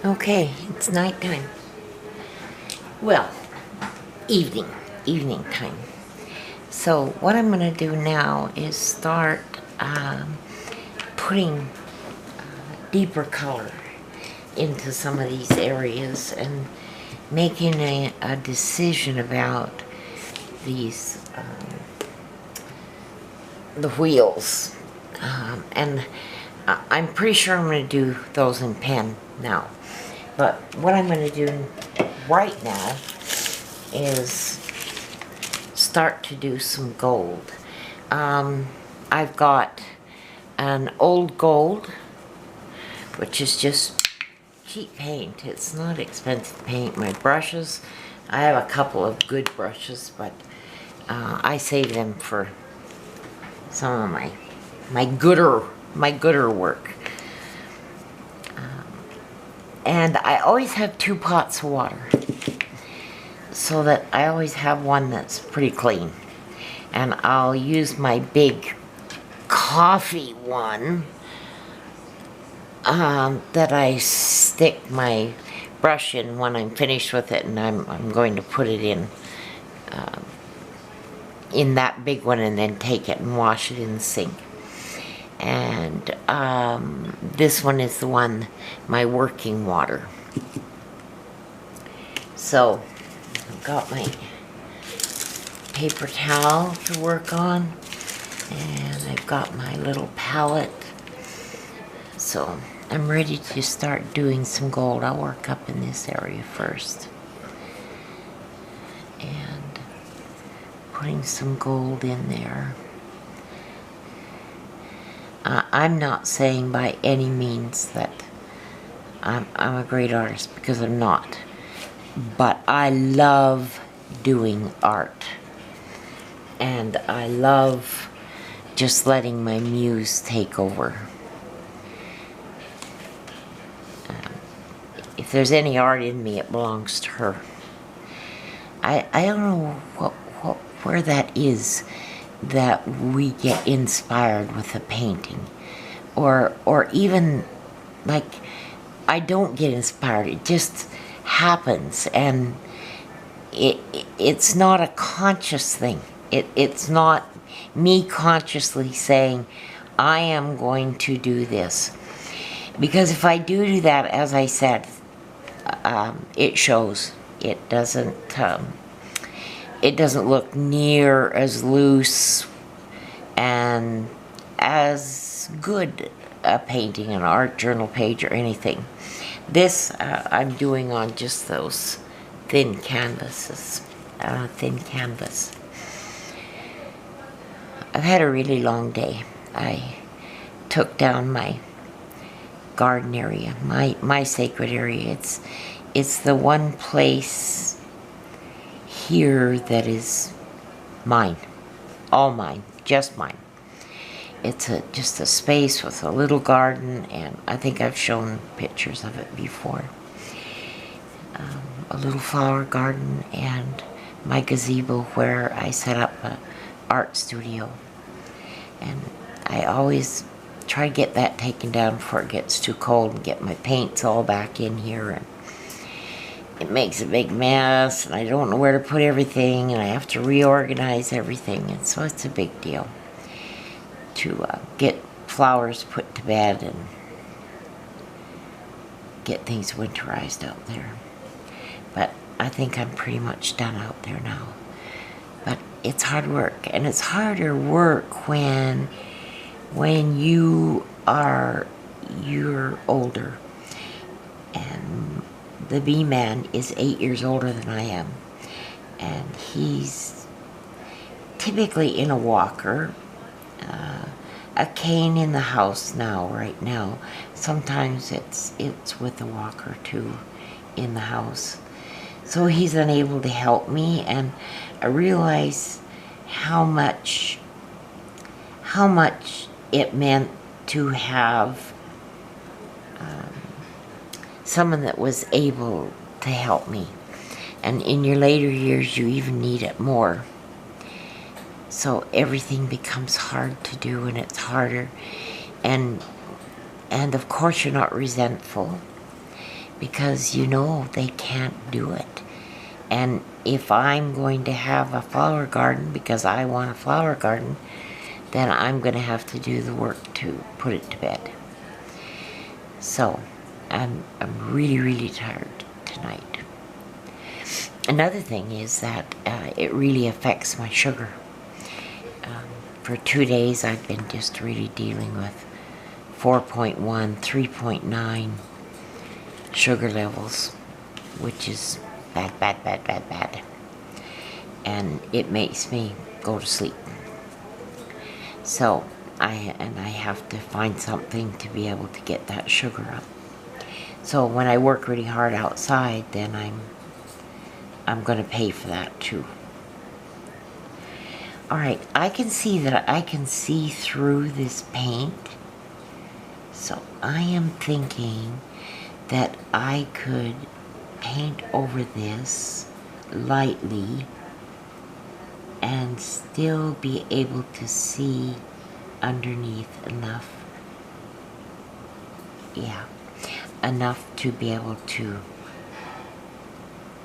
Okay, it's nighttime. Well, evening time. So what I'm going to do now is start putting deeper color into some of these areas and making a decision about these the wheels. And I'm pretty sure I'm going to do those in pen now. But what I'm going to do right now is start to do some gold. I've got an old gold, which is just cheap paint. It's not expensive paint. My brushes, I have a couple of good brushes, but I save them for some of my gooder work. And I always have 2 pots of water, so that I always have one that's pretty clean. And I'll use my big coffee one that I stick my brush in when I'm finished with it, and I'm going to put it in that big one and then take it and wash it in the sink. And this one is the one, my working water. So I've got my paper towel to work on, and I've got my little palette. So I'm ready to start doing some gold. I'll work up in this area first. And putting some gold in there. I'm not saying by any means that I'm a great artist, because I'm not. But I love doing art. And I love just letting my muse take over. If there's any art in me, it belongs to her. I don't know where that is, that we get inspired with a painting, or even, like, I don't get inspired, it just happens, and it's not a conscious thing. It's not me consciously saying, I am going to do this. Because if I do that, as I said, it shows. It doesn't look near as loose and as good a painting, an art journal page, or anything. This I'm doing on just those thin canvases, thin canvas. I've had a really long day. I took down my garden area, my sacred area. It's the one place here that is mine, all mine, just mine. It's just a space with a little garden, and I think I've shown pictures of it before. A little flower garden, and my gazebo where I set up an art studio. And I always try to get that taken down before it gets too cold, and get my paints all back in here, and it makes a big mess, and I don't know where to put everything, and I have to reorganize everything, and so it's a big deal to get flowers put to bed and get things winterized out there. But I think I'm pretty much done out there now. But it's hard work, and it's harder work when you're older. And the bee man is 8 years older than I am, and he's typically in a walker, a cane in the house right now. Sometimes it's with a walker too in the house. So he's unable to help me, and I realize how much it meant to have someone that was able to help me. And in your later years, you even need it more. So everything becomes hard to do, and it's harder. And of course you're not resentful, because you know they can't do it. And if I'm going to have a flower garden because I want a flower garden, then I'm going to have to do the work to put it to bed. So I'm really, really tired tonight. Another thing is that it really affects my sugar. For 2 days I've been just really dealing with 4.1, 3.9 sugar levels, which is bad, bad, bad, bad, bad. And it makes me go to sleep. So I have to find something to be able to get that sugar up. So when I work really hard outside, then I'm going to pay for that too. Alright, I can see that I can see through this paint. So I am thinking that I could paint over this lightly and still be able to see underneath enough. Yeah, enough to be able to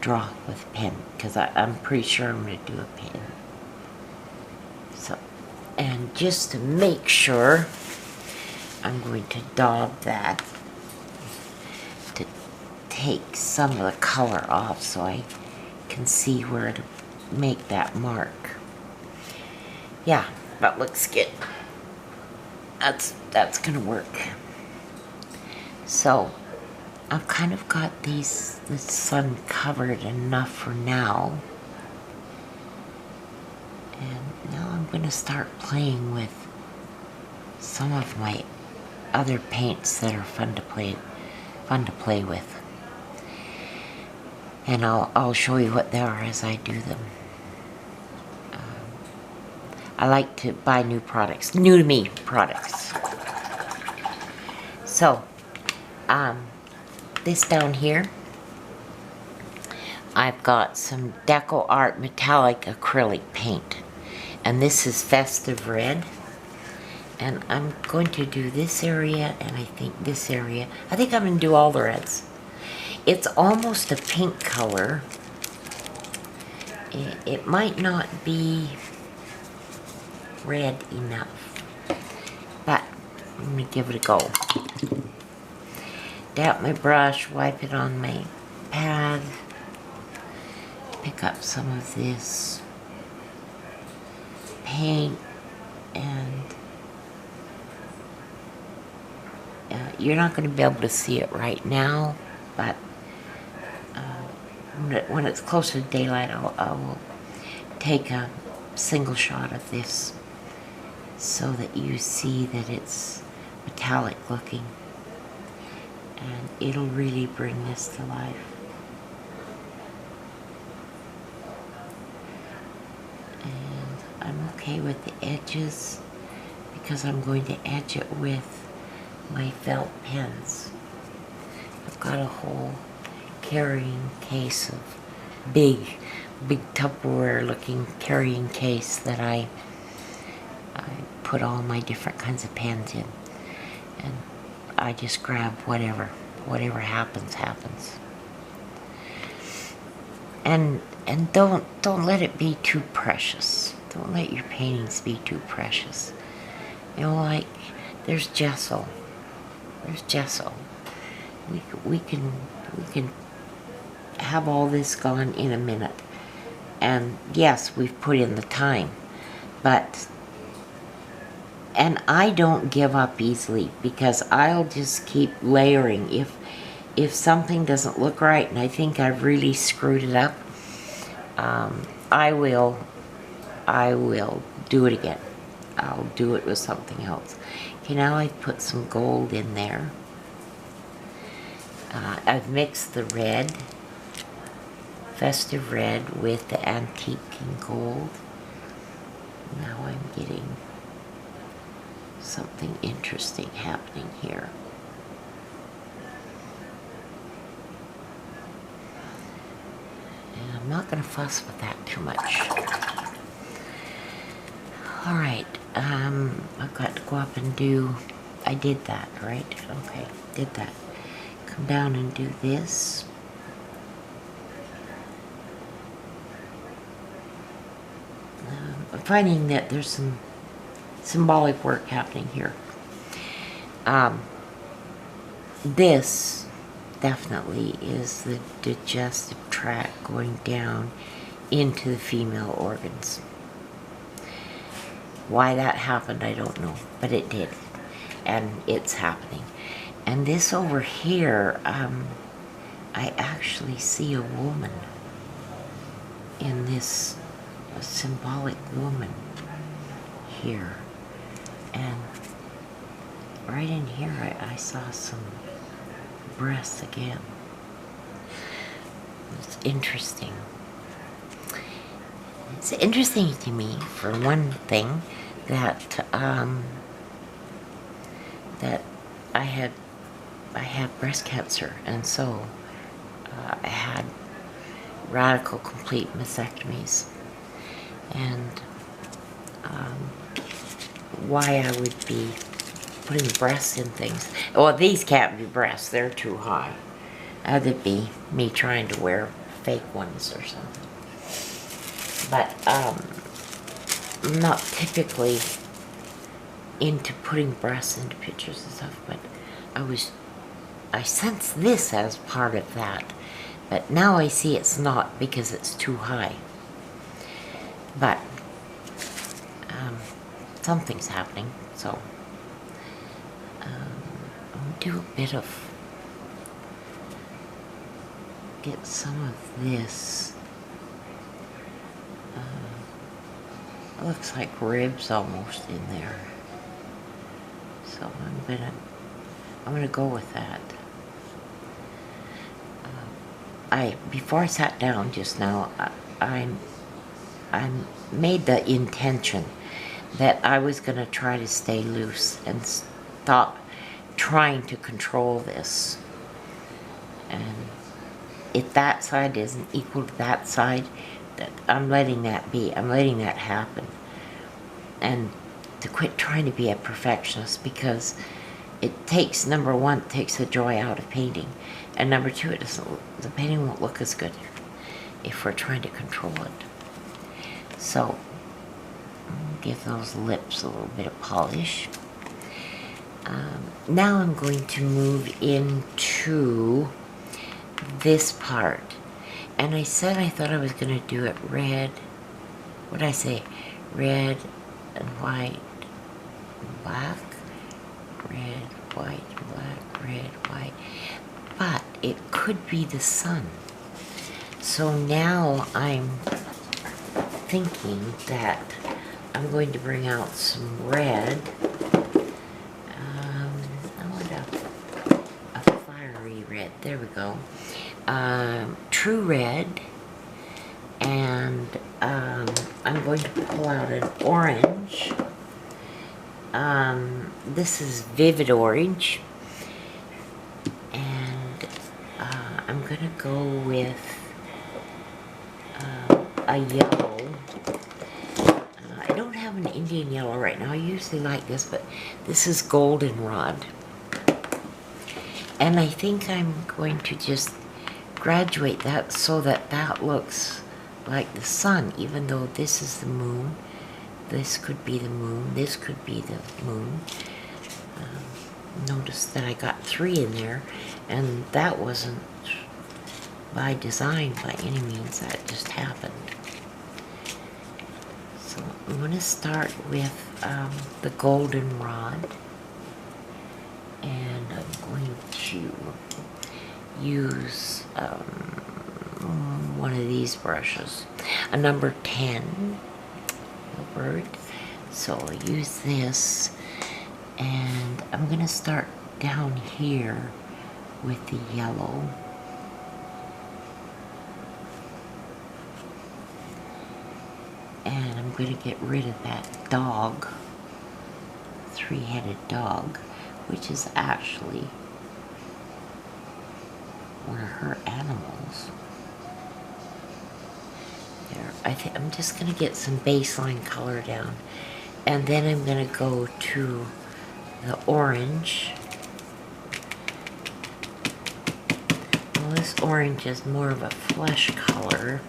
draw with a pen, because I'm pretty sure I'm going to do a pen. So, and just to make sure, I'm going to daub that to take some of the color off so I can see where to make that mark. Yeah, that looks good. That's gonna work. So I've kind of got the sun covered enough for now. And now I'm gonna start playing with some of my other paints that are fun to play with. And I'll show you what they are as I do them. I like to buy new products, new to me products. So, this down here, I've got some Deco Art metallic acrylic paint. And this is Festive Red. And I'm going to do this area, and I think this area. I think I'm going to do all the reds. It's almost a pink color. It might not be red enough, but I'm going to give it a go. Dab my brush, wipe it on my pad, pick up some of this paint, and you're not going to be able to see it right now, but when it's closer to daylight, I will take a single shot of this so that you see that it's metallic looking, and it'll really bring this to life. And I'm okay with the edges because I'm going to edge it with my felt pens. I've got a whole carrying case of big Tupperware looking carrying case that I put all my different kinds of pens in, and I just grab whatever happens. And don't let it be too precious. Don't let your paintings be too precious. You know, like there's gesso. We can have all this gone in a minute. And yes, we've put in the time, and I don't give up easily, because I'll just keep layering. If something doesn't look right and I think I've really screwed it up, I will do it again. I'll do it with something else. Okay, now I've put some gold in there. I've mixed the red, Festive Red, with the antique gold. Now I'm getting something interesting happening here. And I'm not going to fuss with that too much. Alright, I've got to go up and do, I did that, right? Okay, did that. come down and do this. I'm finding that there's some symbolic work happening here. This definitely is the digestive tract going down into the female organs. Why that happened, I don't know, but it did, and it's happening. And this over here, I actually see a woman in this, a symbolic woman here, and right in here I saw some breasts again. It's interesting. It's interesting to me, for one thing, that that I had breast cancer, and so I had radical complete mastectomies, and why I would be putting breasts in things. Well, these can't be breasts, they're too high. That'd be me trying to wear fake ones or something. But I'm not typically into putting breasts into pictures and stuff, but I sense this as part of that. But now I see it's not, because it's too high. But something's happening, so I'm gonna do a bit of, get some of this. Looks like ribs almost in there, so I'm gonna go with that. Before I sat down just now, I made the intention that I was gonna try to stay loose and stop trying to control this. And if that side isn't equal to that side, that I'm letting that be. I'm letting that happen. And to quit trying to be a perfectionist, because it takes, number one, it takes the joy out of painting. And number two, the painting won't look as good if we're trying to control it. So, give those lips a little bit of polish. Now I'm going to move into this part. And I said I thought I was going to do it red. What did I say? Red and white, black, red, white, black, red, white. But it could be the sun. So now I'm thinking that I'm going to bring out some red. I want a fiery red. There we go. True red, and I'm going to pull out an orange. This is vivid orange, and I'm gonna go with a yellow. I don't have an Indian yellow right now. I usually like this, but this is goldenrod, and I think I'm going to just graduate that so that that looks like the sun, even though this is the moon. This could be the moon, this could be the moon. Notice that I got 3 in there, and that wasn't by design by any means, that just happened. So I'm going to start with the goldenrod, and I'm going to use one of these brushes, a number 10 bird. So I'll use this, and I'm gonna start down here with the yellow, and I'm gonna get rid of that dog, 3-headed dog, which is actually one of her animals. There, I'm just gonna get some baseline color down, and then I'm gonna go to the orange, this orange is more of a flesh color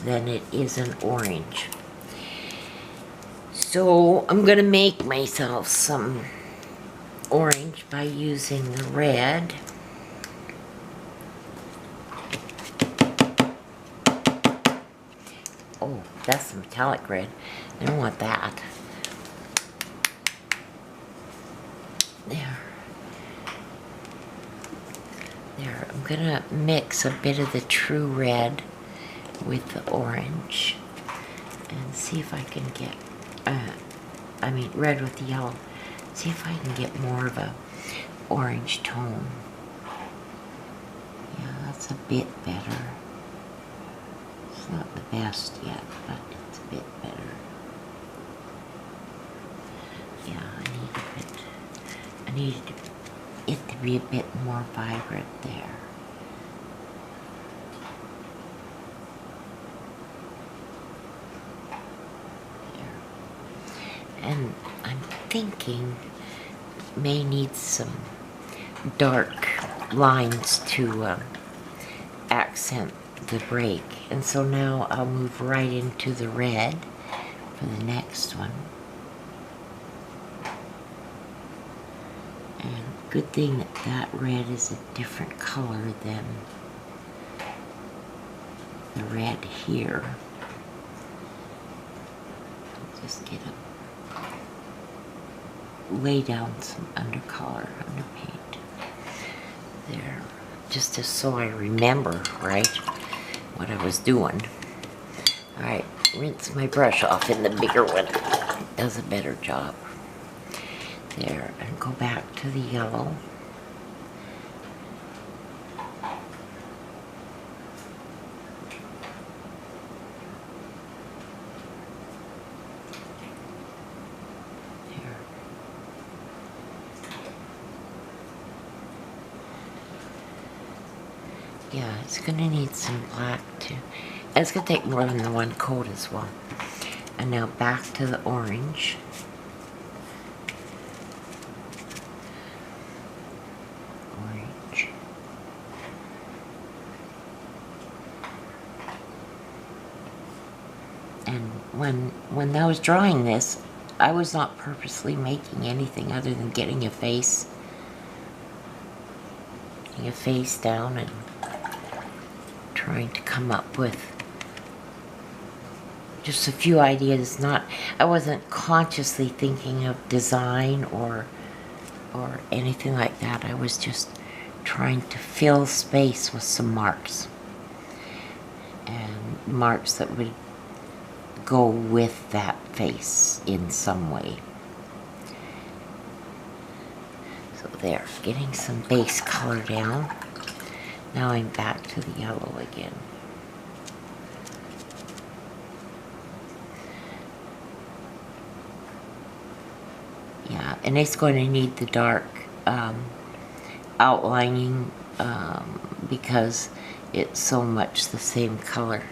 than it is an orange. So I'm gonna make myself some orange by using the red. Oh, that's the metallic red. I don't want that. There. There. I'm gonna mix a bit of the true red with the orange and see if I can get, red with the yellow. See if I can get more of a orange tone. Yeah, that's a bit better. It's not the best yet, but it's a bit better. Yeah, I needed it to be a bit more vibrant there. And I'm thinking may need some dark lines to accent the break. And so now I'll move right into the red for the next one. And good thing that that red is a different color than the red here. Just get a lay down some undercolor, underpaint there, just so I remember, right, what I was doing. Alright, rinse my brush off in the bigger one. It does a better job. There, and go back to the yellow. Yeah, it's gonna need some black too. And it's gonna take more than the one coat as well. And now back to the orange. Orange. And when I was drawing this, I was not purposely making anything other than getting a face down and trying to come up with just a few ideas. I wasn't consciously thinking of design or anything like that. I was just trying to fill space with some marks, and marks that would go with that face in some way. So there, getting some base color down. Now I'm back to the yellow again. Yeah, and it's going to need the dark outlining because it's so much the same color.